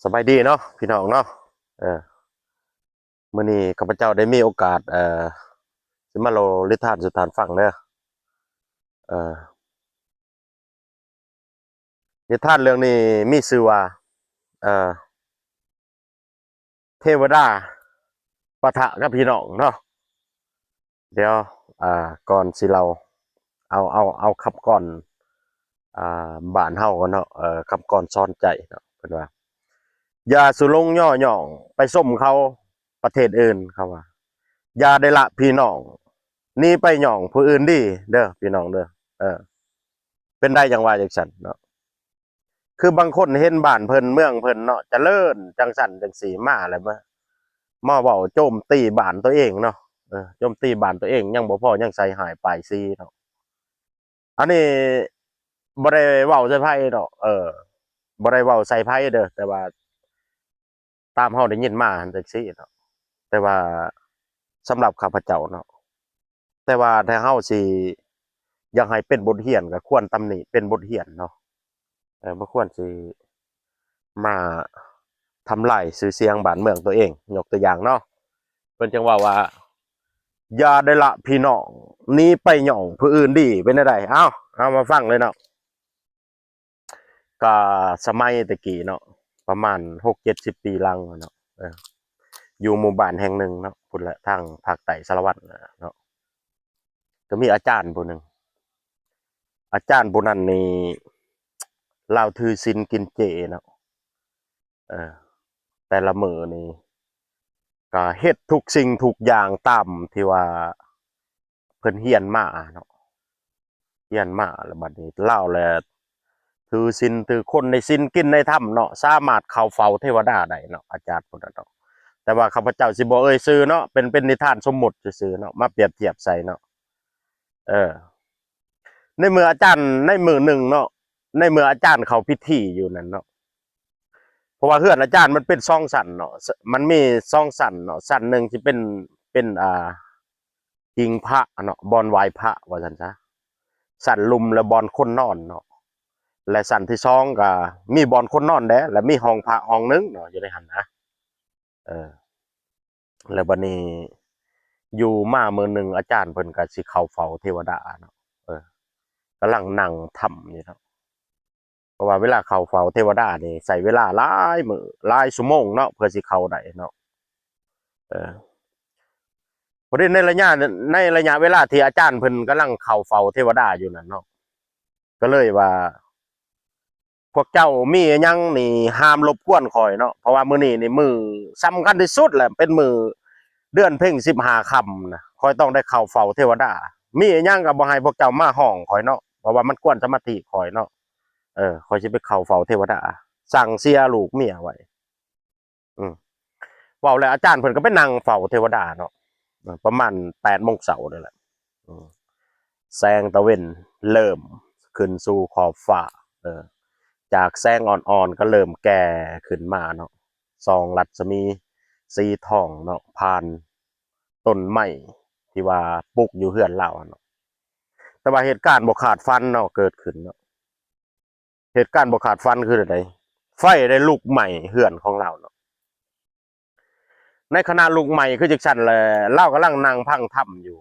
สบายดีเนาะพี่น้องเนาะเออมื้อนี้ข้าพเจ้าได้มีโอกาสสิมาเล่านิทานสู่ท่านฟังเด้อเออนิทานเรื่องนี้มีชื่อว่าเอ่อเทวดาปะทะกับพี่น้องเนาะเดี๋ยวก่อนสิเราเอาคำก่อนบ้านเฮากันเนาะคำก่อนสอนใจเนาะเพิ่นว่าอย่าสุลงย่อหย่องไปส้มเขาประเทศอื่นเขาว่าอย่าได้ละพี่น้องหนี่ไปหย่องผู้อื่นดีเด้อพี่น้องเด้อเออ เป็นได้จังว่าจังซั่นเนาะคือบางคนเห็นบ้านเพิ่นเมืองเพิ่นเนาะเจริญจังซั่นจังสีมาแล้วมาเว้าโจมตีบ้านตัวเองเนาะโจมตีบ้านตัวเองยังบ่พอยังใส่หายปลายซีเนาะอันนี้บ่ได้เว้าใส่ไผเนาะบ่ได้เว้าใส่ไผเด้อแต่ว่าตามเฮาได้ยินมาจังซี่เนาะแต่ว่าสำหรับข้าพเจ้าเนาะแต่ว่าถ้าเฮาสิอยากให้เป็นบทเรียนก็ควรตำหนิเป็นบทเรียนเนาะบ่ควรสิ มาทำลายชื่อเสียงบ้านเมืองตัวเองยกตัวอย่างเนาะเพิ่นจังว่าอย่าได้ละพี่น้องหนี้ไปหย่องผู้อื่นดีเป็นได้เอามาฟังเลยเนาะก็สมัยตะกี้เนาะประมาณ60-70 ปีหลังเนาะอยู่หมู่บ้านแห่งหนึ่งเนาะพุ่นละทางภาคใต้สารวัตรเนาะก็มีอาจารย์ผู้หนึ่งอาจารย์ผู้นั้นนี่เลาถือศีลกินเจเนาะเออแต่ละมื้อนี่ ก็เฮ็ดทุกสิ่งทุกอย่างตามที่ว่าเพิ่นเรียนมาเนาะเรียนมาแล้วบัดนี้เลาแลถือศีลถือคนในศีลกินในธรรมเนาะสามารถเข้าเฝ้าเทวดาได้เนาะอาจารย์พุ่นน่ะเนาะแต่ว่าข้าพเจ้าสิบ่เอ่ยชื่อเนาะเป็นนิทานสมมุติซื่อๆเนาะมาเปรียบเทียบใส่เนาะเออในเมื่ออาจารย์ในมื้อหนึ่งเนาะในเมื่ออาจารย์เข้าพิธีอยู่นั่นเนาะเพราะว่าเฮือนอาจารย์มันเป็น2ชั้นเนาะมันมี2ชั้นเนาะชั้นหนึ่งสิเป็นหิ้งพระเนาะบ่อนไหว้พระว่าซั่นซะชั้นลุมและบ่อนคนนอนเนาะและชั้นที่2ก็มีบ่อนคนนอนแหละและมีห้องพระห้องหนึ่งเนาะอยู่ในหันนะเออแล้วบัดนี้อยู่มามื้อหนึ่งอาจารย์เพิ่นก็สิเข้าเฝ้าเทวดาเนาะกำลังนั่งถ้ำอยู่เนาะเพราะว่าเวลาเข้าเฝ้าเทวดานี่ใช้เวลาหลายมื้อหลายชั่วโมงเนาะเพื่อสิเข้าได้เนาะเออพอดีในระยะเวลาที่อาจารย์เพิ่นกำลังเข้าเฝ้าเทวดาอยู่นั่นเนาะก็เลยว่าพวกเจ้ามีอิหยังนี่ห้ามรบกวนข้อยเนาะเพราะว่ามื้อนี้นี่มื้อสำคัญที่สุดแหละเป็นมื้อเดือนเพ็ญ15ค่ำนะข้อยต้องได้เข้าเฝ้าเทวดามีอิหยังก็บ่ให้พวกเจ้ามาห้องข้อยเนาะเพราะว่ามันกวนสมาธิข้อยเนาะข้อยสิไปเข้าเฝ้าเทวดาสั่งเสียลูกเมียไว้อืมเว้าแล้วอาจารย์เพิ่นก็ไปนั่งเฝ้าเทวดาเนาะประมาณ8 โมงเช้านี่แหละอืมแสงตะเวนเริ่มขึ้นสู่ขอบฟ้าเออ จากแสงอ่อนๆก็เริ่มแก่ขึ้นมาเนาะส่องรัศมีสีทองเนาะผ่านต้นไม้ที่ว่าปลูกอยู่เฮือนเราเนาะแต่ว่าเหตุการณ์บ่คาดฝันเนาะเกิดขึ้นเนาะเหตุการณ์บ่คาดฝันคืออะไรไฟได้ลุกไหม้เฮือนของเราเนาะในขณะลุกไหม้คือจังซั่นแหละเรากำลังนั่งพังถ้ำอยู่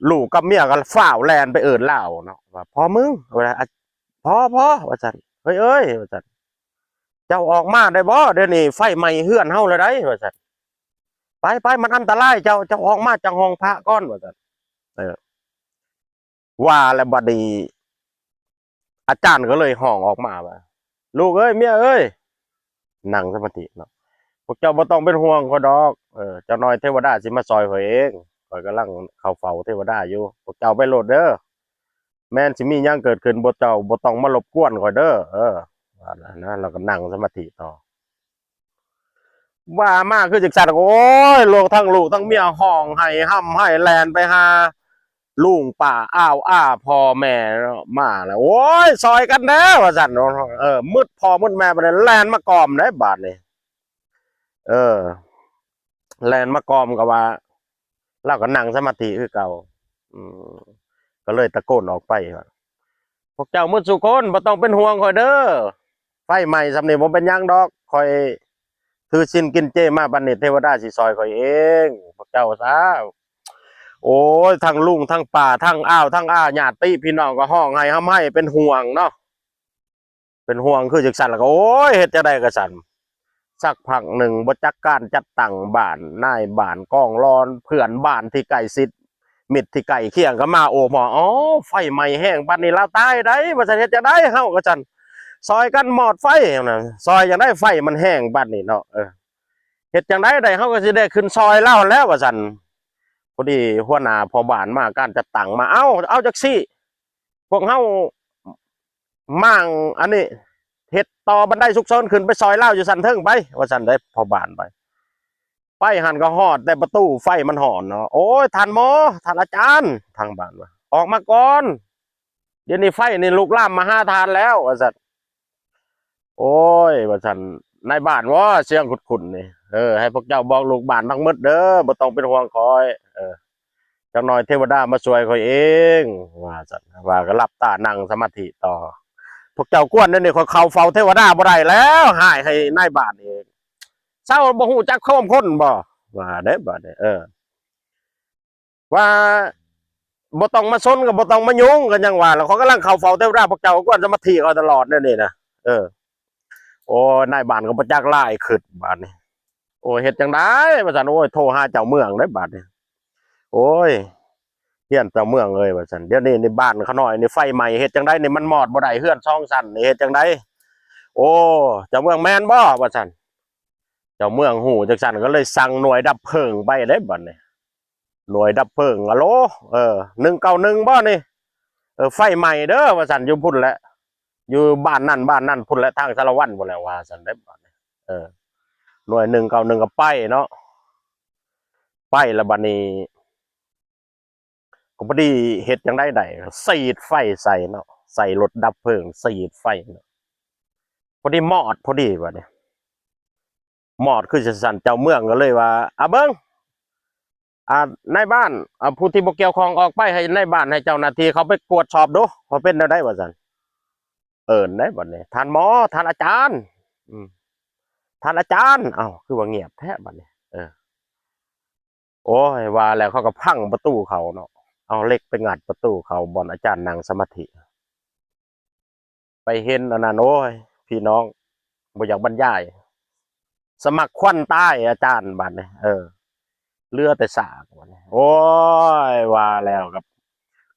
ลูกกับเมียก็ฟ้าวแล่นไปเอิ้นเราเนาะว่าพ่อมึงว่าพ่อว่าซั่นเอ้ยว่าซั่น เจ้าออกมาได้บ่เดี๋ยวนี้ไฟไหม้เฮือนเฮาแล้วได้ว่าซั่นไปมันอันตรายเจ้าออกมาจากห้องพระก่อนว่าซั่นเออว่าแล้วบัดนี้อาจารย์ก็เลยห้องออกมาว่าลูกเอ้ยเมียเอ้ยนั่งสมาธิเนาะพวกเจ้าบ่ต้องเป็นห่วงข้อยดอกเจ้าน้อยเทวดาสิมาซอยข้อยเองข้อยกำลังเข้าเฝ้าเทวดาอยู่พวกเจ้าไปโลดเด้อแม่นสิมีหยังเกิดขึ้นบ่เจ้าบ่ต้องมารบกวนข้อยเด้อว่าแล้วนะเราก็นั่งสมาธิต่อ ว่ามากคือจังซั่นโอ้ยลูกทั้งเมียห้องให้ห้ำให้แลนไปหาลุงป้าอ้าพ่อแม่มาแล้วโอ้ยซอยกันแด้ว่าซั่นมืดพ่อมืดแม่บัดนี้แล่นมากอมได้บาดนี้เออแล่นมากอมก็ว่าเราก็นั่งสมาธิคือเก่าอืมก็เลยตะโกนออกไปว่าพวกเจ้ามุสุคนบ่ต้องเป็นห่วงข่อยเด้อ ไฟใหม่สำเนียงผมเป็นหยังดอกคอยถือศีลกินเจมาบัดนี้เทวดาสิซอยคอยเองพระเจ้าซะโอ้ยทั้งลุงทั้งป่าทั้งอ้าวทั้งญาติพี่น้องก็ห้องให้ห้ำให้เป็นห่วงเนาะเป็นห่วงคือจังซั่นแล้วก็โอ้ยเฮ็ดจังได๋ก็ซั่นสักพักหนึ่งบ่จักการจัดตั้งบ้านนายบ้านกองรอนเพื่อนบ้านที่ใกล้ชิดมิตรที่ใกล้เคียงก็มาโอ้หมออ๋อไฟไหม้แห้งบัดนี้เราตายได้ว่าจะเฮ็ดจังได๋เฮาก็ซั่นซอยกันหมอดไฟนั่นซอยจังได๋ไฟมันแห้งบัดนี้เนาะเฮ็ดจังได๋ได้เฮาก็สิได้ขึ้นซอยเล่าแล้วว่าซั่นพอดีหัวหน้าพ่อบ้านมาการจัดตั้งมาเอาจักซี่พวกเฮามั่งอันนี้เฮ็ดต่อบันไดฉุกเฉินขึ้นไปซอยเล่าอยู่ซั่นเทิงไปว่าซั่นได้พ่อบ้านไปไปหันก็ฮอดแต่ประตูไฟมันหอนเนาะโอ้ยท่านหมอท่านอาจารย์ทางบ้านว่าออกมาก่อนเดี๋ยวนี้ไฟนี่ลุกลามมา5 ทานแล้วว่าซั่นโอ้ยว่าซั่นนายบ้านว่าเสียงขุ่นๆนี่ให้พวกเจ้าบอกลูกบ้านทั้งหมดเด้อบ่ต้องเป็นห่วงคอยจักหน่อยเทวดามาช่วยคอยเองว่าซั่นว่าก็หลับตานั่งสมาธิต่อพวกเจ้ากวนนั่นนี่คอยเข้าเฝ้าเทวดาบ่ได้แล้วหายให้นายบ้านเองเศร้าบ่ฮู้จักความคนบ่ว่าเด้บ่ได้ว่าบ่ต้องมาซนก็บ่ต้องมายุ่งกันยังว่าแล้วเขากำลังเข้าเฝ้าเทวดาพวกเจ้าก็สมาธิเอาตลอดนี่นะโอ้นายบ้านก็บ่จักหลายขึ้นบาดนี้โอ้เฮ็ดจังได๋ว่าซั่นโอ้ยโทรหาเจ้าเมืองได้บาดนี้โอ้ยเฮียนเจ้าเมืองเอ้ยว่าซั่นเดี๋ยวนี้ในบ้านเขาน้อยนี่ไฟไหม้เฮ็ดจังได๋นี่มันมอดบ่ได้เฮือน2 ชั้นนี่เฮ็ดจังได๋โอ้เจ้าเมืองแม่นบ่ว่าซั่นเจ้าเมืองฮู้จังซั่นก็เลยสั่งหน่วยดับเพลิงไปเด้บัดนี้หน่วยดับเพลิงอะโหล191บ่นี่ไฟไหม้เด้อว่าซั่นอยู่พุ่นแหละอยู่บ้านนั่นพุ่นแหละทางสารวัตรพุ่นแหละว่าซั่นได้บัดนี้หน่วย191ก็ไปเนาะไปแล้วบัดนี้ก็พอดีเฮ็ดจังได๋ได้สีดไฟใส่เนาะใส่รถดับเพลิงสีดไฟเนาะพอดีมอดพอดีบัดนี้มอดคือจังซั่นเจ้าเมืองก็เลยว่าเบิ่งนายบ้านผู้ที่บ่เกี่ยวข้องออกไปให้นายบ้านให้เจ้าหน้าที่เขาไปตรวจสอบดูว่าเป็นแนวใดว่าซั่นได้บัดนี้ท่านหมอท่านอาจารย์อืมท่านอาจารย์อ้าวคือว่าเงียบแท้บัดนี้โอ้ยว่าแล้วเขาก็พังประตูเขาเนาะเอาเหล็กไปงัดประตูเขาบ่อนอาจารย์นั่งสมาธิไปเห็นอันนั้นโอ้ยพี่น้องบ่อยากบรรยายสมัครควันใต้อาจารย์บัดนี้เลือแต่สากบัดนี้โอ้ยว่าแล้วกับ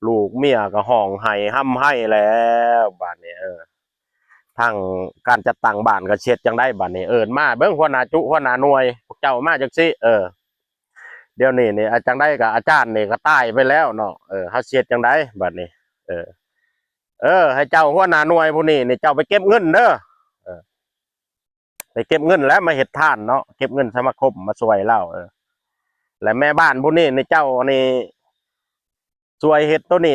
ลูกเมียก็ห้องไห้ห้ำให้แล้วบัดนี้ทั้งการจัดตั้งบ้านก็เช็ดจังได้บัดนี้มาเบิ่งหัวหน้าจุหัวหน้าหน่วยพวกเจ้ามาจังซี่เดี๋ยวนี้นี่จังได้กับอาจารย์นี่ก็ตายไปแล้วเนาะเฮาเช็ดจังได้บัดนี้ให้เจ้าหัวหน้าหน่วยผู้นี้นี่เจ้าไปเก็บเงินเด้อไปเก็บเงินแล้วมาเฮ็ดทานเนาะเก็บเงินสมาคมมาช่วยเราและแม่บ้านผู้นี้นี่เจ้านี่ช่วยเฮ็ดตัวนี้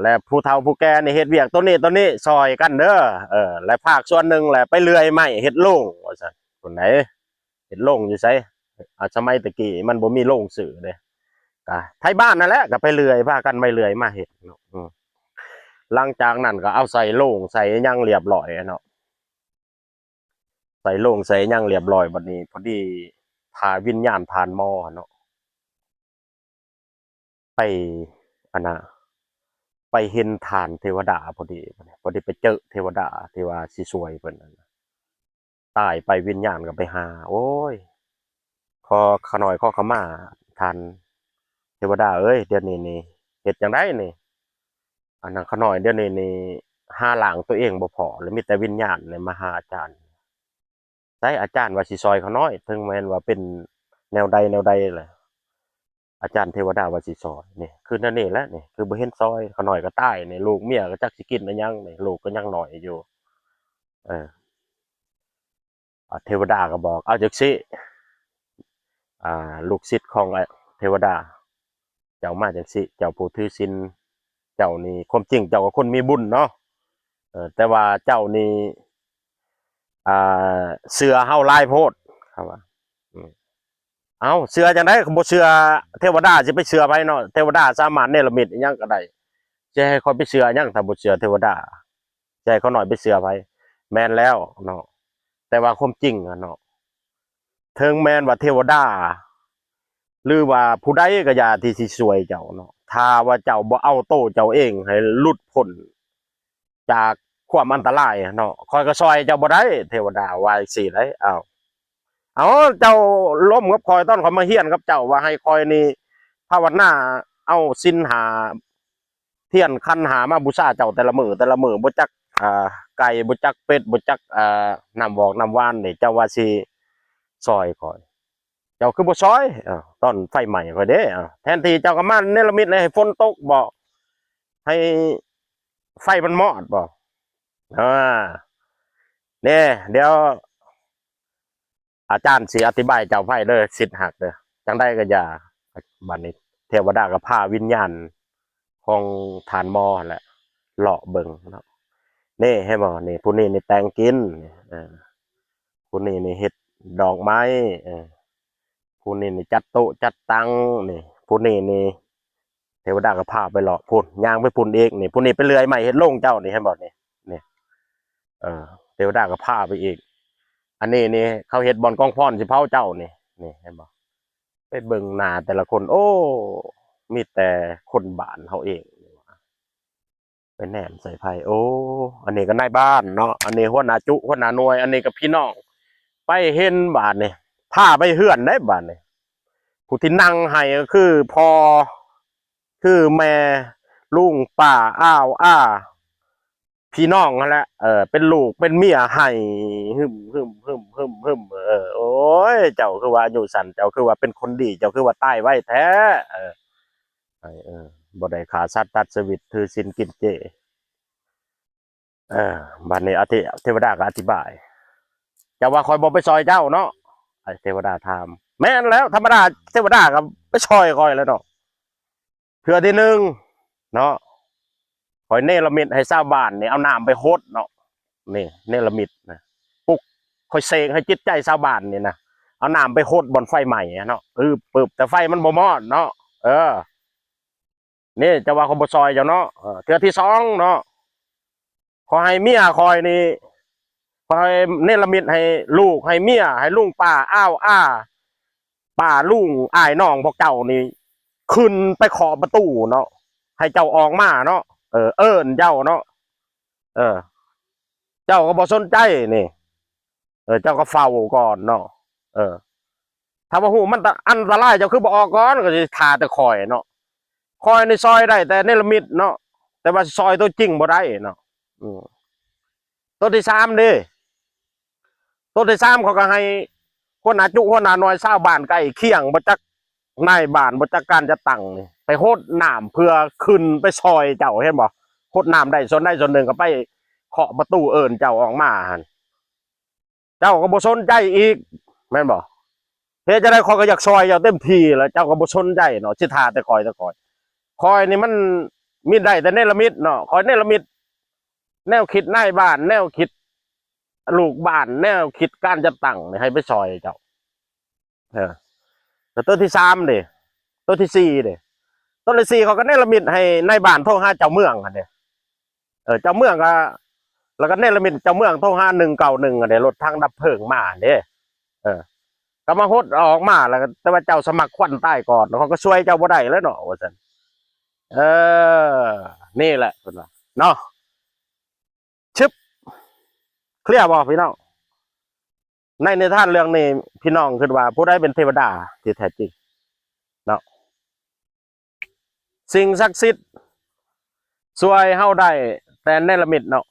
และผู้เฒ่าผู้แก่นี่เฮ็ดเวียกตัวนี้ซอยกันเด้อและภาคส่วนหนึ่งแหละไปเลื่อยไม้เฮ็ดโล่งว่าซั่นคนไหนเฮ็ดโล่งอยู่ไสสมัยตะกี้มันบ่มีโล่งสื่อเด้ก็ไทยบ้านนั่นแหละก็ไปเลื่อยพากันไปเลื่อยมาเฮ็ดเนาะหลังจากนั้นก็เอาใส่โล่งใส่หยังเรียบร้อยเนาะใส่โล่งใส่หยังเรียบร้อยบัดนี้พอดีพาวิญญาณผ่านหม้อเนาะไปอันน่ะไปเห็นฐานเทวดาพอดีไปเจอเทวดาที่ว่าสิช่วยเพิ่นนั่นน่ะตายไปวิญญาณก็ไปหาโอ้ยขอขะน้อยขอขมาท่านเทวดาเอ้ยเดี๋ยวนี้นี่เฮ็ดจังไดนี่อันนั้นขะน้อยเดี๋ยวนี้นี่หาร่างตัวเองบ่พอแล้วมีแต่วิญญาณนี่มาหาอาจารย์ไสอาจารย์ว่าสิช่วยเขาน้อยถึงแม้นว่าเป็นแนวใดแหละอาจารย์เทวดาว่าสิซอยนี่คือนั่นนี่แหละนี่คือบ่เห็นซอยเขาน้อยก็ตายนี่ลูกเมียก็จักสิกินอิหยังนี่ลูกก็ยังน้อยอยู่เออเทวดาก็บอกเอาจังซี่ลูกศิษย์ของเทวดาเจ้ามาจังซี่เจ้าผู้ถือศีลเจ้านี่ความจริงเจ้าก็คนมีบุญเนาะแต่ว่าเจ้านี่อ่เชื่อเฮาหลายโพดครับว่าเอาเชื่อจังได๋บ่เชื่อเทวดาสิไปเชื่อไผเนาะเทวดาสามารถเนรมิตอิหยังก็ได้จะให้เขาไปเชื่อหยังถ้าบ่เชื่อเทวดาจะให้เขาน้อยไปเชื่อไผ แม่นแล้วเนาะแต่ว่าความจริงอะเนาะถึงแม่นว่าเทวดาหรือว่าผู้ใดก็อย่าที่สิช่วยเจ้าเนาะถ้าว่าเจ้าบ่เอาโตเจ้าเองให้หลุดพ้นจากความอันตรายเนาะคอยก็ซอยเจ้าบ่ได้เทวดาว่าจังซี่ได้อ้าวเอาเจ้าล้มกับคอยตอนคอยมาเฮียนกับเจ้าว่าให้คอยนี่ภาวนาเอาศีลหาเทียนคันหามาบูชาเจ้าแต่ละมื้อบ่จักไก่บ่จักเป็ดบ่จักน้ำวอกน้ำว่านนี่เจ้าว่าสิซอยคอยเจ้าคือบ่ซอยตอนไฟไหม้คอยเด้แทนที่เจ้าก็มาเนรมิตให้ฝนตกบ่ให้ไฟมันมอดบ่อ่าเนี่ยเดี๋ยวอาจารย์สิอธิบายเจ้าไฟเด้อสิทธิ์หักเด้อจังได้ก็อย่าบัดนี้เทวดาก็พาวิญญาณของฐานมอแหละเลาะเบิ่งเนาะนี่ให้บ่นี่ผู้นี้นี่แต่งกินเออผู้นี้นี่เฮ็ดดอกไม้ผู้นี้นี่จัดโต๊ะจัดตังนี่ผู้นี้นี่เทวดาก็พาไปเลาะพุ่นย่างไปพุ่นอีกนี่ผู้นี้ไปเลื่อยไม้เฮ็ดโรงเจ้านี่ให้บ่นี่เออเทวดาก็พาไปอีกอันนี้นี่เขาเฮ็ดบ่อนกองพรสิเผาเจ้านี่เห็นบ่ไปเบิ่งหน้าแต่ละคนโอ้มีแต่คนบ้านเฮาเองไปแหนมใส่ไผโอ้อันนี้ก็นายบ้านเนาะอันนี้หัวหน้าจุหัวหน้าหน่วยอันนี้ก็พี่น้องไปเห็นบาดนี่พาไปเฮือนได้บาดนี่ผู้ที่นั่งให้ก็คือพ่อคือแม่ลุงป้าอ้าวพี่น้องนั่นแหละเป็นลูกเป็นเมียให้หึมโอ้ยเจ้าคือว่าอยู่สันเจ้าคือว่าเป็นคนดีเจ้าคือว่าตายไว้แท้บ่ได้ขาสัตว์ตัดชีวิตถือศีลกินเจเออบัดนี้เทวดาก็อธิบายเจ้าว่าคอยบ่ไปซอยเจ้าเนาะไอ้เทวดาถามแม่นแล้วธรรมดาเทวดาก็ไปซอยคอยแล้วเนาะเทื่อที่หนึ่งเนาะคอยเนรมิตให้ชาวบ้านนี่เอาน้ำไปโฮดเนาะนี่เนรมิตนะปลุกคอยเสกให้จิตใจชาวบ้านนี่นะเอาน้ำไปโฮดบนไฟใหม่เนาะปึ๊บแต่ไฟมันบ่มอดเนาะนี่จะว่าเขาบ่ซอยเจ้าเนาะเทื่อที่สองเนาะขอให้เมียคอยนี่ขอให้เนรมิตให้ลูกให้เมียให้ลุงป้าอ้าวป้าลุงอ้ายน้องพวกเจ้านี่ขึ้นไปขอประตูเนาะให้เจ้าออกมาเนาะเอิ้นเจ้าเนาะเออเจ้าก็บ่สนใจนี่เจ้าก็เฝ้าก่อนเนาะเออถ้าว่าหูมันอันตรายเจ้าคือบ่ออกก่อนก็สิทาแต่คอยเนาะคอยในซอยได้แต่เนรมิตเนาะแต่ว่าซอยตัวจริงบ่ได้เนาะตัวที่สามดิตัวที่สามเขาก็ให้คนอาจุคนหน่อยชาวบ้านใกล้เคียงบ่จักนายบ้านบ่จักการจะตั้งนี่ไปโฮดน้ำเพื่อขึ้นไปซอยเจ้าเห็นบ่โฮดน้ำได้ส่วนใดส่วนหนึ่งก็ไปเคาะประตูเอิ้นเจ้าออกมาหั่นเจ้าก็บ่สนใจอีกแม่นบ่เฮ็ดจะได้คอยก็อยากซอยเจ้าเต็มที่แล้วเจ้าก็บ่สนใจเนาะสิท่าแต่คอยนี่มันมีได้แต่เนรมิตเนาะคอยเนรมิตแนวคิดนายบ้านแนวคิดลูกบ้านแนวคิดการจะตั้งให้ไปซอยเจ้าแล้วตัวที่สามดิตัวที่สี่ดิตัวที่สี่เขาก็เนรมิตให้นายบ้านโทรหาเจ้าเมืองอันเดียเจ้าเมืองก็แล้วก็เนรมิตเจ้าเมืองโทรหา191อันเดียรถทางดับเพลิงมาเด้ก็มาฮดออกมาแล้วแต่ว่าเจ้าสมัครควันใต้ก่อนเขาก็ช่วยเจ้าบ่ได้แล้วเนาะว่าซั่นเออนี่แหละเพิ่นว่าเนาะชึบเคลียร์บ่พี่น้องในนิทานเรื่องนี้พี่น้องคิดว่าผู้ใดเป็นเทวดาที่แท้จริงเนาะสิ่งศักดิ์สิทธิ์ช่วยเฮาได้แต่เนรมิตเนาะ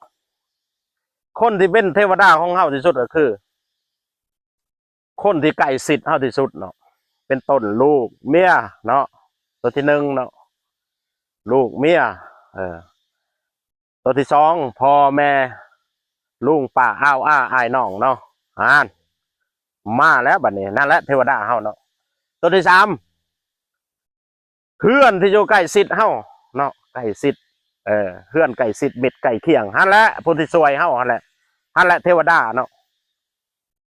คนที่เป็นเทวดาของเฮาที่สุดก็คือคนที่ใกล้ชิดเฮาที่สุดเนาะเป็นต้นลูกเมียเนาะตัวที่หนึ่งเนาะลูกเมียตัวที่สองพ่อแม่ลุงป้าอ้ายน้องเนาะมาแล้วบัดนี้นั่นแหละเทวดาเฮาเนาะตัวที่สามเพื่อนที่อยู่ใกล้ชิดเฮาเนาะใกล้ชิดเพื่อนใกล้ชิดมิตรใกล้เคียงนั่นแหละผู้ที่ช่วยเฮานั่นแหละเทวดาเนาะ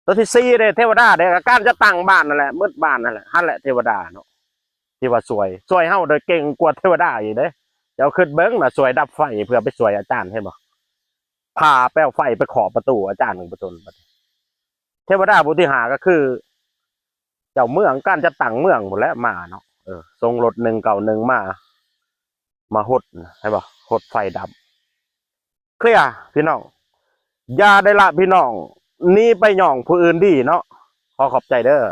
ตัวที่สี่เด้เทวดาเด้การจะตั้งบ้านนั่นแหละมืดบ้านนั่นแหละเทวดาเนาะที่ว่าช่วยเฮาโดยเก่งกว่าเทวดาอีกเด้เดี๋ยวขึ้นเบิ้งน่ะช่วยดับไฟเพื่อไปช่วยอาจารย์เห็นบ่ พาแป้วไฟไปขอประตูอาจารย์หนึ่งประตูเทวดาผู้ที่หาก็คือ เจ้าเมืองการจะตั้งเมืองหมดแล้วมาเนาะทรงรถ191มาหดใช่ป่ะหดไฟดับเคลียร์พี่น้องอย่าได้ละพี่น้องนี่ไปย่องผู้อื่นดีเนาะขอขอบใจเด้อ